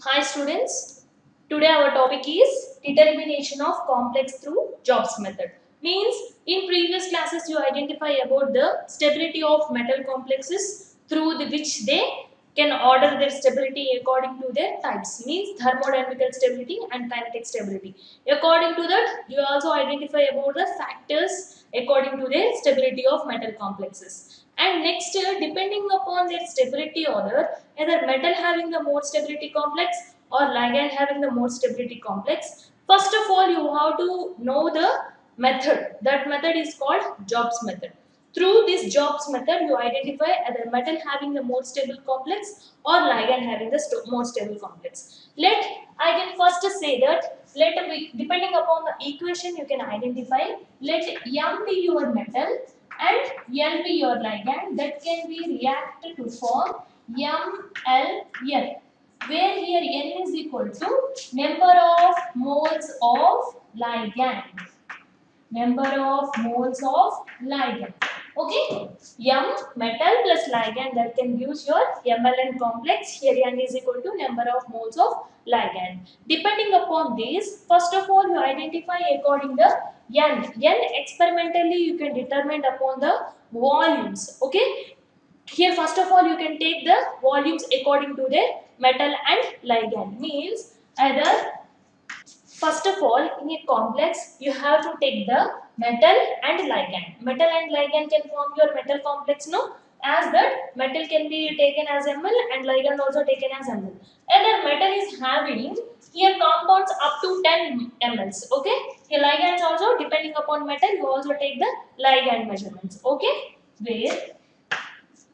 Hi students, today our topic is determination of complex through Jobs method. Means in previous classes you identify about the stability of metal complexes through which they can order their stability according to their types. Means thermodynamical stability and kinetic stability. According to that you also identify about the factors according to their stability of metal complexes. And next, depending upon their stability order, either metal having the more stability complex or ligand having the more stability complex. First of all, you have to know the method. That method is called Jobs method. Through this Jobs method, you identify either metal having the more stable complex or ligand having the more stable complex. I can first say that depending upon the equation you can identify, let M be your metal and L be your ligand that can be reacted to form MLN, where here N is equal to number of moles of ligand. Number of moles of ligand. Okay, M metal plus ligand that can use your MLN complex. Here N is equal to number of moles of ligand. Depending upon this, first of all you identify according the N. N experimentally you can determine upon the volumes. Okay, here first of all you can take the volumes according to their metal and ligand. Means either first of all, in a complex, you have to take the metal and ligand. Metal and ligand can form your metal complex, no? As that metal can be taken as Ml and ligand also taken as Ml. And the metal is having here compounds up to 10 mLs. Okay? Here ligands also depending upon metal, you also take the ligand measurements. Okay? Where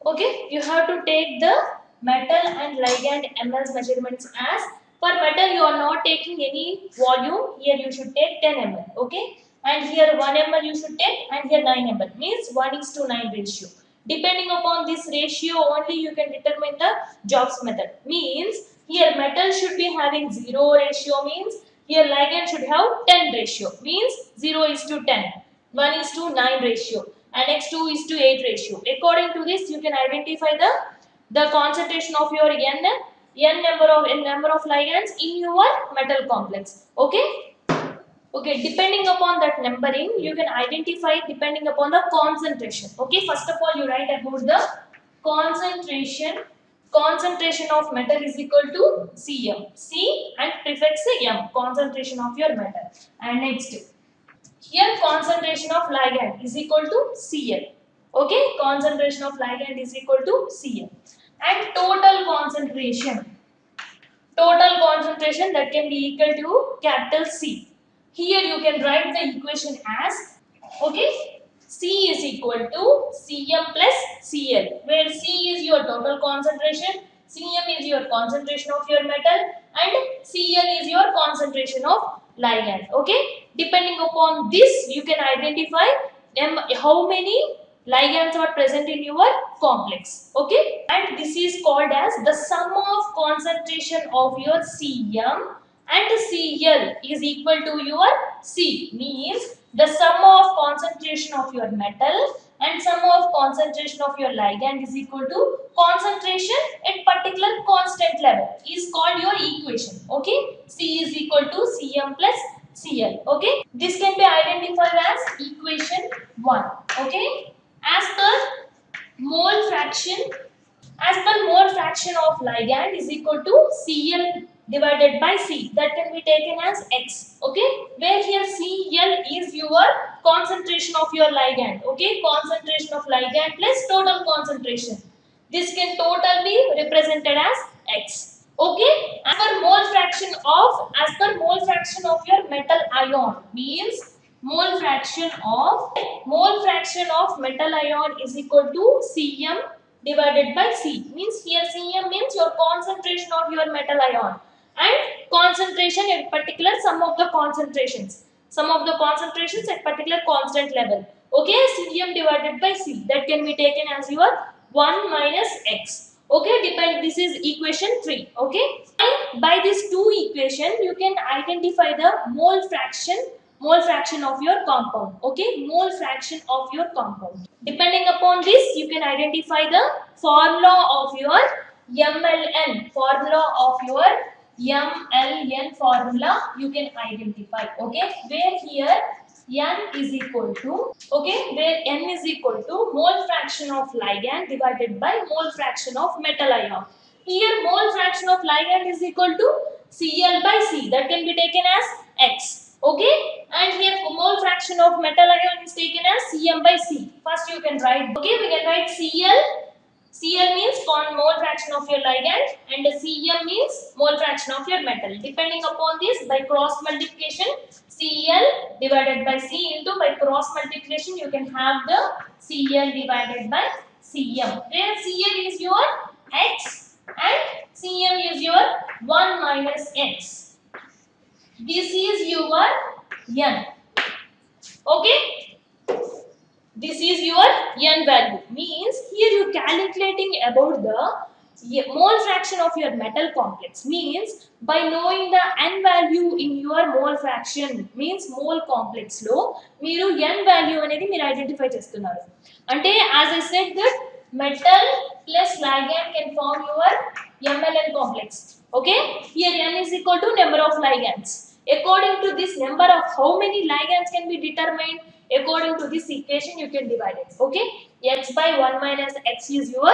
okay, you have to take the metal and ligand mLs measurements as for metal you are not taking any volume. Here you should take 10 ml. Okay, and here 1 ml you should take and here 9 ml means 1:9 ratio. Depending upon this ratio only you can determine the Jobs method. Means here metal should be having 0 ratio means here ligand should have 10 ratio means 0:10. 1:9 ratio and next 2:8 ratio. According to this, you can identify the concentration of your number of ligands in your metal complex. Okay. Okay, depending upon that numbering, you can identify depending upon the concentration. Okay, first of all, you write about the concentration. Concentration of metal is equal to Cm. C and prefix M, concentration of your metal. And next, here concentration of ligand is equal to Cl. Okay, concentration of ligand is equal to Cl. And total concentration that can be equal to capital C. Here you can write the equation as, okay, C is equal to Cm plus Cl, where C is your total concentration, Cm is your concentration of your metal and Cl is your concentration of ligand. Okay, depending upon this you can identify how many ligands are present in your complex. Okay, and this is called as the sum of concentration of your Cm and Cl is equal to your C. Means the sum of concentration of your metal and sum of concentration of your ligand is equal to concentration at particular constant level is called your equation. Okay, C is equal to Cm plus Cl. Okay, this can be identified as equation 1. Okay, as per mole fraction of ligand is equal to Cl divided by C, that can be taken as X. Okay, where here Cl is your concentration of your ligand. Okay, concentration of ligand plus total concentration. This can total be represented as X. Okay, as per mole fraction of your metal ion means mole fraction of metal ion is equal to Cm divided by C. Means here Cm means your concentration of your metal ion and concentration at particular sum of the concentrations at particular constant level. Okay, Cm divided by C, that can be taken as your 1 minus X. Okay, this is equation 3. Okay, by this two equation you can identify the mole fraction of your compound. Okay, mole fraction of your compound. Depending upon this, you can identify the formula of your MLN. Formula of your M, L, N formula you can identify. Okay, where here N is equal to, okay, where N is equal to mole fraction of ligand divided by mole fraction of metal ion. Here mole fraction of ligand is equal to Cl by C, that can be taken as X. Okay, and here mole fraction of metal ion is taken as Cm by C. First you can write, okay, we can write Cl means mole fraction of your ligand and Cm means mole fraction of your metal. Depending upon this, by cross multiplication, Cl divided by C into, by cross multiplication you can have the Cl divided by Cm, where Cl is your X and Cm is your 1 minus X. This is your N. Okay, this is your N value. Means here you calculating about the mole fraction of your metal complex. Means by knowing the N value in your mole fraction, means mole complex lo మీరు N value అనేది మీరు identify చేస్తున్నారు. అంటే as I said that metal plus ligand can form your MLN complex. Okay, here N is equal to number of ligands. According to this number of how many ligands can be determined, according to this equation you can divide it. Okay, X by 1 minus X is your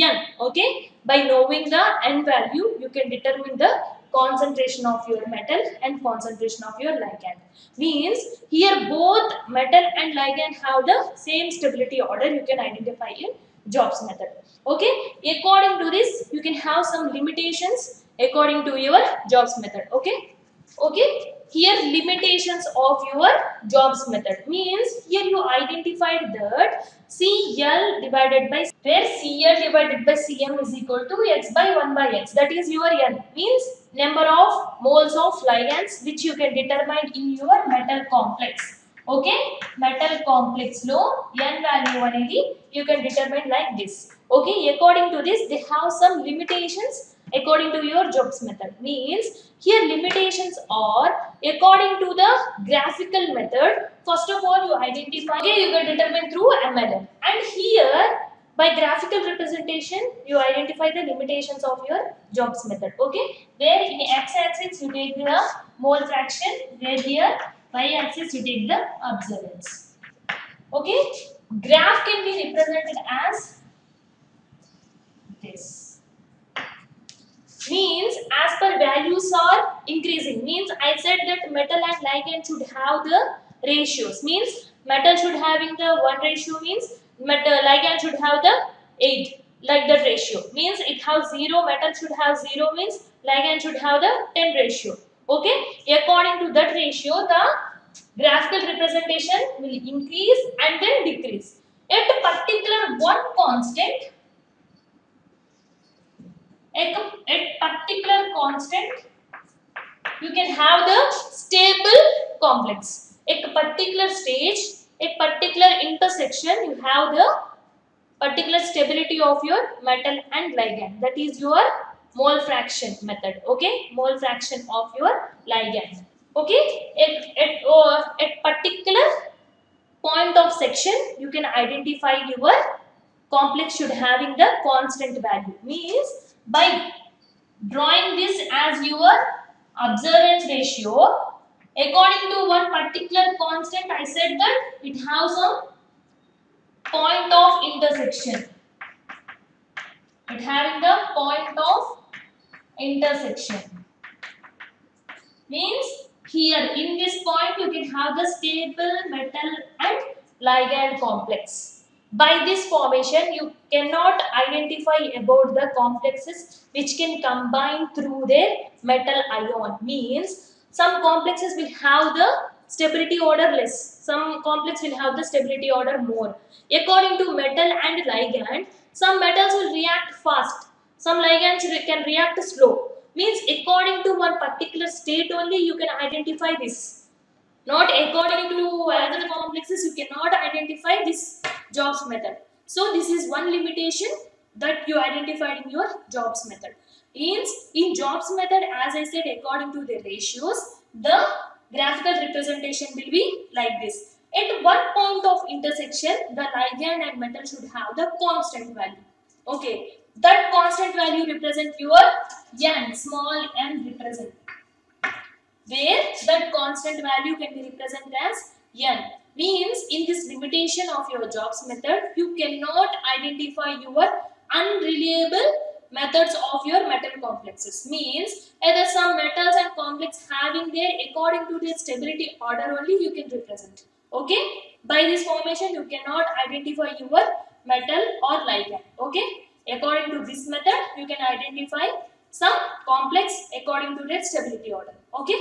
N. Okay, by knowing the N value you can determine the concentration of your metal and concentration of your ligand. Means here both metal and ligand have the same stability order, you can identify in Jobs method. Okay, according to this you can have some limitations according to your Jobs method. Okay, okay, here limitations of your Jobs method. Means here you identified that Cl divided by, where Cl divided by Cm is equal to X by 1 by X, that is your N. Means number of moles of ligands which you can determine in your metal complex. Okay, metal complex lo N value anedi you can determine like this. Okay, according to this they have some limitations according to your Jobs method. Means here limitations are according to the graphical method. First of all you identify, okay, you can determine through MLN, and here by graphical representation you identify the limitations of your Jobs method. Okay, where in x-axis you take the mole fraction, where here y-axis you take the observance. Okay, graph can be represented as this. Means as per values are increasing. Means I said that metal and ligand should have the ratios. Means metal should having the 1 ratio, means metal ligand should have the 8, like that ratio. Means it has 0, metal should have 0, means ligand should have the 10 ratio. Okay, according to that ratio the graphical representation will increase and then decrease. At a particular one constant, at particular constant you can have the stable complex. At a particular stage, at particular intersection you have the particular stability of your metal and ligand, that is your mole fraction method. Okay, mole fraction of your ligand. Okay, at particular point of section you can identify your complex should having the constant value. Means by drawing this as your observance ratio, according to one particular constant I said that it has a point of intersection. It having the point of intersection. Means here in this point you can have the stable metal and ligand complex. By this formation you cannot identify about the complexes which can combine through their metal ion. Means some complexes will have the stability order less, some complex will have the stability order more. According to metal and ligand, some metals will react fast, some ligands can react slow. Means according to one particular state only you can identify this. Not according to other complexes you cannot identify this Jobs method. So this is one limitation that you identified in your Jobs method. Means in Jobs method, as I said, according to the ratios, the graphical representation will be like this. At one point of intersection, the ligand and metal should have the constant value. Okay, that constant value represent your n, small n represent, where that constant value can be represented as n. Means in this limitation of your jobs method, you cannot identify your unreliable methods of your metal complexes. Means either some metals and complex having their according to their stability order only you can represent. Okay, by this formation you cannot identify your metal or ligand. Okay, according to this method you can identify some complex according to their stability order. Okay,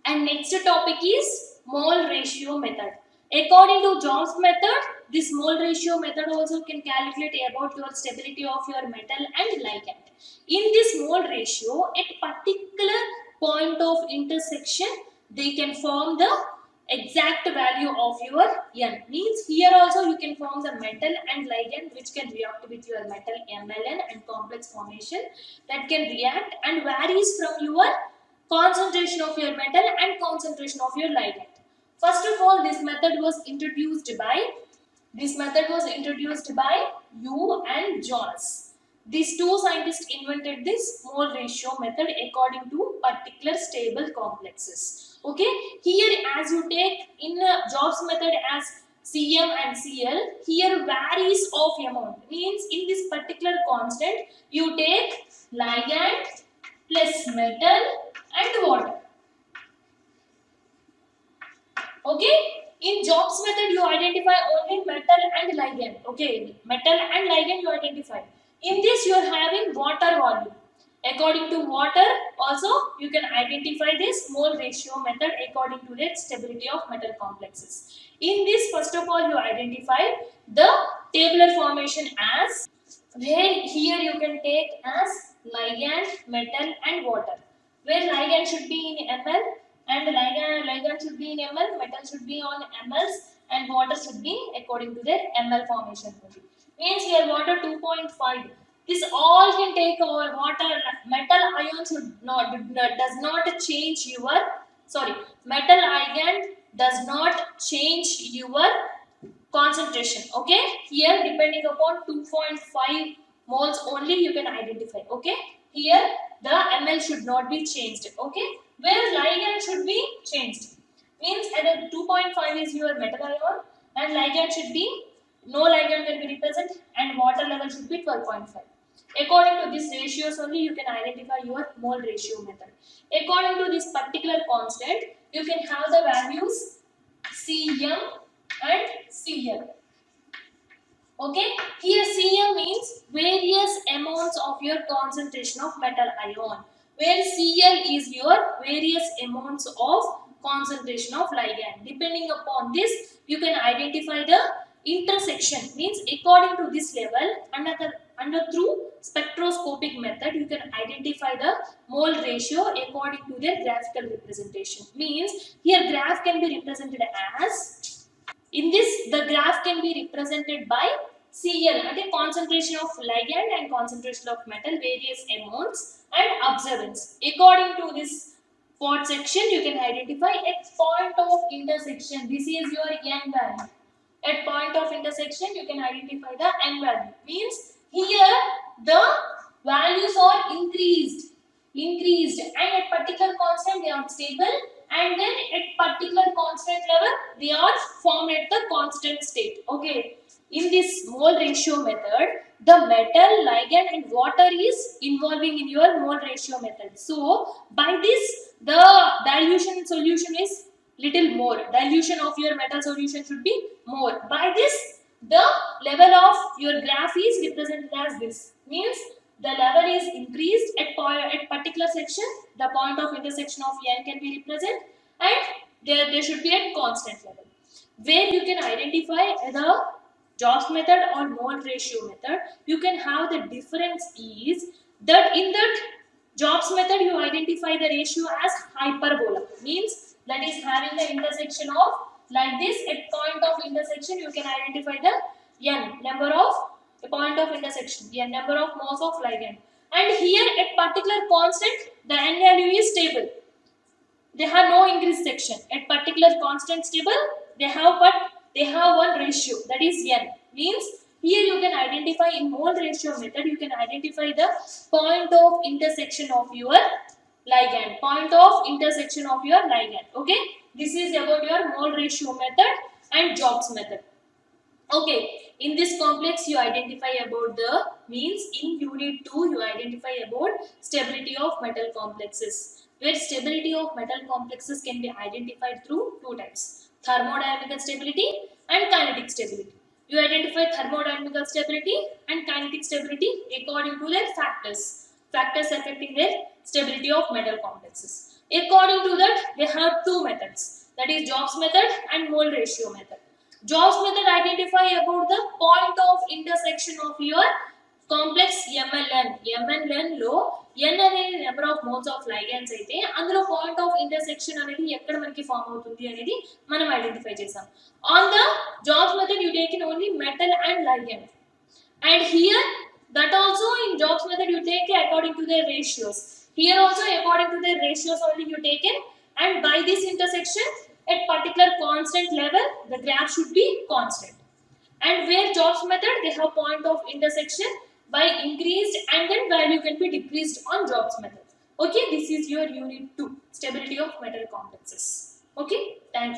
and next topic is mole ratio method. According to Jobs method, this mole ratio method also can calculate about your stability of your metal and ligand. In this mole ratio, at particular point of intersection, they can form the exact value of your n. Means here also you can form the metal and ligand which can react with your metal MLN and complex formation that can react and varies from your concentration of your metal and concentration of your ligand. First of all, this method was introduced by Yu and Jones. These two scientists invented this mole ratio method according to particular stable complexes. Okay, here as you take in Jobs method as Cm and Cl, here varies of amount. Means in this particular constant, you take ligand plus metal and water. Okay, in Jobs method you identify only metal and ligand. Okay, metal and ligand you identify. In this you are having water volume. According to water also you can identify this mole ratio method according to the stability of metal complexes. In this first of all you identify the tabular formation as, where here you can take as ligand, metal and water, where ligand should be in ml and ligand should be in ml, metal should be on mls and water should be according to their ml formation only. Means here water 2.5. This all can take over water. Metal ion does not change your, sorry, metal ligand does not change your concentration. Okay, here depending upon 2.5 moles only you can identify. Okay, here the ml should not be changed. Okay, where ligand should be changed. Means either 2.5 is your metal ion and ligand should be, no ligand can be represented and water level should be 12.5. According to these ratios only you can identify your mole ratio method. According to this particular constant you can have the values Cm and Cl. Okay, here Cm means various amounts of your concentration of metal ion, where Cl is your various amounts of concentration of ligand. Depending upon this, you can identify the intersection. Means according to this level, under through spectroscopic method, you can identify the mole ratio according to their graphical representation. Means here graph can be represented as, in this, the graph can be represented by Cl, okay, concentration of ligand and concentration of metal, various amounts and observance. According to this plot section, you can identify at point of intersection. This is your n value. At point of intersection, you can identify the n value. Means here the values are increased, and at particular constant they are stable, and then at particular constant level they are formed at the constant state. Okay, in this mole ratio method the metal, ligand and water is involving in your mole ratio method. So by this the dilution solution is little more, dilution of your metal solution should be more. By this the level of your graph is represented as this. Means the level is increased at particular section, the point of intersection of n can be represented, and there should be a constant level. Where you can identify the Jobs method or mole ratio method, you can have the difference is that in that Jobs method you identify the ratio as hyperbola. Means that is having the intersection of like this, at point of intersection you can identify the n number of the point of intersection, n number of moles of ligand, and here at particular constant the n value is stable. They have no increased section. At particular constant stable they have, but they have one ratio, that is n. Means Here you can identify in mole ratio method, you can identify the point of intersection of your ligand. Point of intersection of your ligand. Okay. This is about your mole ratio method and Jobs method. Okay. In this complex you identify about the means in unit 2 you identify about stability of metal complexes. Where stability of metal complexes can be identified through two types. Thermodynamical stability and kinetic stability. You identify thermodynamical stability and kinetic stability according to their factors. Factors affecting their stability of metal complexes. According to that, they have two methods. That is Jobs method and mole ratio method. Jobs method identify about the point of intersection of your complex MLN. MLN లో N అనేది number of moles of లైగండ్స్ అయితే అందులో point of intersection అనేది ఎక్కడ మనకి form అవుతుంది అనేది మనం ఐడెంటిఫై చేసాం. On the jobs method you take in only metal and ligand. And here that also in Jobs method you take according to their ratios. Here also according to their ratios only you take in, and by this intersection at particular constant level the graph should be constant. And where Jobs method they have point of intersection by increased and then value can be decreased on Jobs method. Okay, this is your unit 2 stability of metal complexes. Okay, thank you.